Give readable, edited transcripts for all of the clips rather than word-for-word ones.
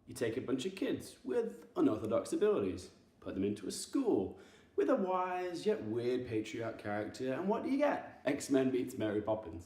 You take a bunch of kids with unorthodox abilities, put them into a school with a wise yet weird patriarch character, and what do you get? X-Men meets Mary Poppins.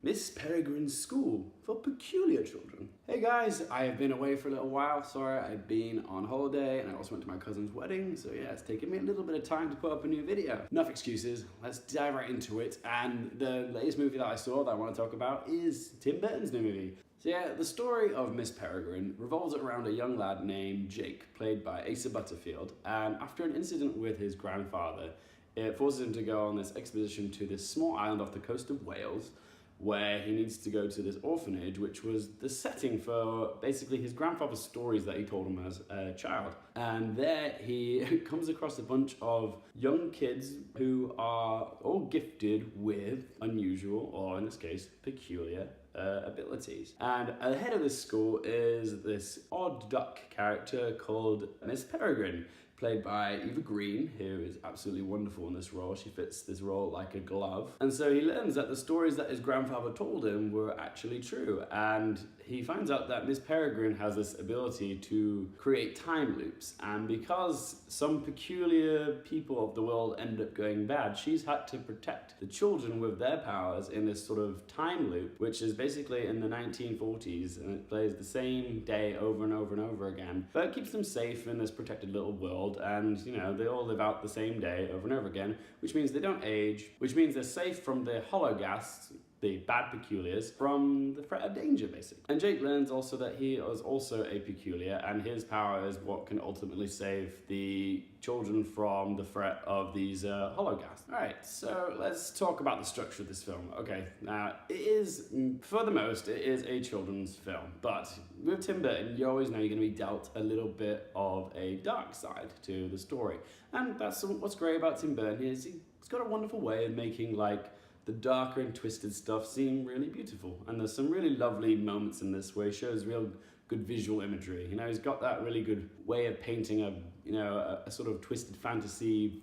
Miss Peregrine's School for Peculiar Children. Hey guys, I have been away for a little while. Sorry, I've been on holiday and I also went to my cousin's wedding. So yeah, it's taken me a little bit of time to put up a new video. Enough excuses, let's dive right into it. And the latest movie that I saw that I want to talk about is Tim Burton's new movie. So yeah, the story of Miss Peregrine revolves around a young lad named Jake, played by Asa Butterfield. And after an incident with his grandfather, it forces him to go on this expedition to this small island off the coast of Wales, where he needs to go to this orphanage, which was the setting for basically his grandfather's stories that he told him as a child. And there he comes across a bunch of young kids who are all gifted with unusual, or in this case, peculiar abilities. And at the head of this school is this odd duck character called Miss Peregrine, played by Eva Green, who is absolutely wonderful in this role. She fits this role like a glove. And so he learns that the stories that his grandfather told him were actually true. And he finds out that Miss Peregrine has this ability to create time loops. And because some peculiar people of the world end up going bad, she's had to protect the children with their powers in this sort of time loop, which is basically in the 1940s, and it plays the same day over and over and over again. But it keeps them safe in this protected little world. And you know, they all live out the same day over and over again, which means they don't age, which means they're safe from the hollow gas, the bad peculiars, from the threat of danger, basically. And Jake learns also that he is also a peculiar, and his power is what can ultimately save the children from the threat of these hollow gas. Alright, so let's talk about the structure of this film. Okay, now it is, for the most, it is a children's film, but with Tim Burton, you always know you're going to be dealt a little bit of a dark side to the story. And that's what's great about Tim Burton, is he's got a wonderful way of making like the darker and twisted stuff seem really beautiful. And there's some really lovely moments in this where he shows real good visual imagery. You know, he's got that really good way of painting a sort of twisted fantasy,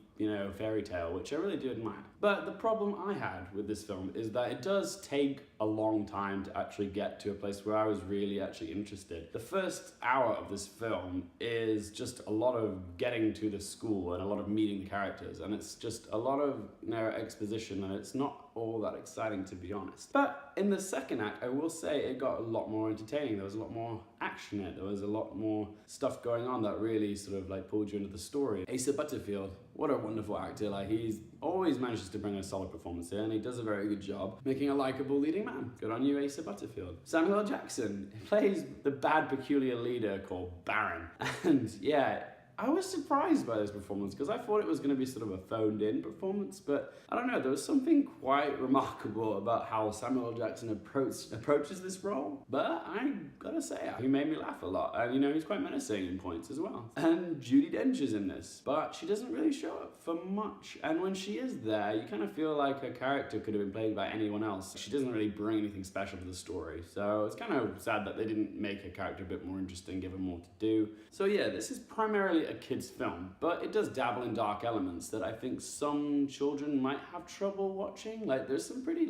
fairy tale, which I really do admire. But the problem I had with this film is that it does take a long time to actually get to a place where I was really actually interested. The first hour of this film is just a lot of getting to the school and a lot of meeting the characters, and it's just a lot of exposition, and it's not all that exciting, to be honest. But in the second act, I will say it got a lot more entertaining. There was a lot more action in it. There was a lot more stuff going on that really sort of like pulled you into the story. Asa Butterfield, what a wonderful actor. Like, he's always manages to bring a solid performance here, and he does a very good job making a likable leading man. Good on you, Asa Butterfield. Samuel L. Jackson plays the bad peculiar leader called Baron. And yeah, I was surprised by this performance because I thought it was going to be sort of a phoned in performance, but I don't know, there was something quite remarkable about how Samuel L. Jackson approaches this role. But I gotta say, he made me laugh a lot, and he's quite menacing in points as well. And Judi Dench's in this, but she doesn't really show up for much, and when she is there, you kind of feel like her character could have been played by anyone else. She doesn't really bring anything special to the story, so it's kind of sad that they didn't make her character a bit more interesting, give her more to do. So yeah, this is primarily a kid's film, but it does dabble in dark elements that I think some children might have trouble watching. Like, there's some pretty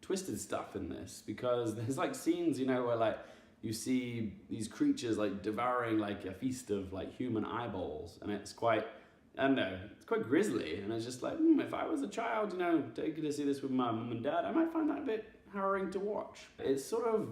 twisted stuff in this, because there's scenes where you see these creatures devouring a feast of human eyeballs, and it's quite, I don't know, it's quite grisly, and it's just if I was a child, taking to see this with my mum and dad, I might find that a bit harrowing to watch. It's sort of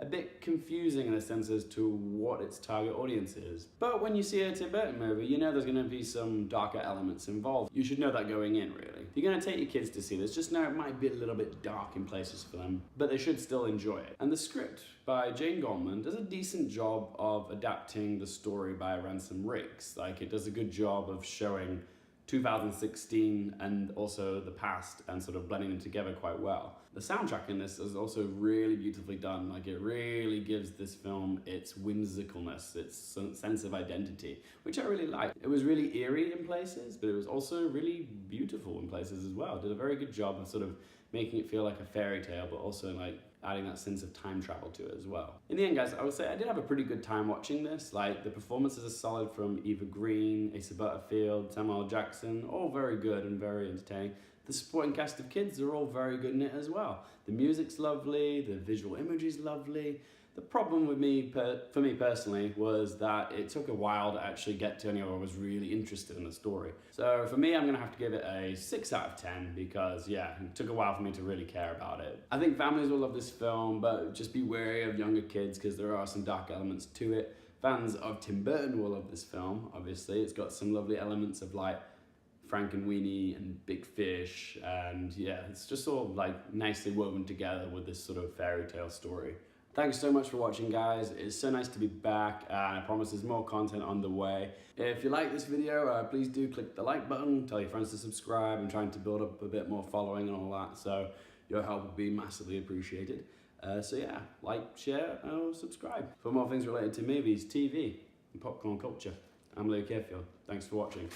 a bit confusing in a sense as to what its target audience is. But when you see a Tim Burton movie, you know there's going to be some darker elements involved. You should know that going in, really. If you're going to take your kids to see this, just know it might be a little bit dark in places for them, but they should still enjoy it. And the script by Jane Goldman does a decent job of adapting the story by Ransom Riggs. It does a good job of showing 2016 and also the past and sort of blending them together quite well. The soundtrack in this is also really beautifully done. It really gives this film its whimsicalness, its sense of identity, which I really liked. It was really eerie in places, but it was also really beautiful in places as well. It did a very good job of sort of making it feel like a fairy tale, but also adding that sense of time travel to it as well. In the end, guys, I would say I did have a pretty good time watching this. The performances are solid from Eva Green, Asa Butterfield, Samuel L. Jackson, all very good and very entertaining. The supporting cast of kids are all very good in it as well. The music's lovely, the visual imagery's lovely. The problem with for me personally, was that it took a while to actually get to anywhere I was really interested in the story. So for me, I'm gonna have to give it a 6 out of 10 because yeah, it took a while for me to really care about it. I think families will love this film, but just be wary of younger kids because there are some dark elements to it. Fans of Tim Burton will love this film, obviously. It's got some lovely elements of like Frankenweenie and Big Fish, and yeah, it's just all like nicely woven together with this sort of fairy tale story. Thanks so much for watching, guys. It's so nice to be back, and I promise there's more content on the way. If you like this video, please do click the like button, tell your friends to subscribe. I'm trying to build up a bit more following and all that, so your help would be massively appreciated. So yeah, like, share, or subscribe for more things related to movies, TV, and popcorn culture. I'm Luke Airfield. Thanks for watching.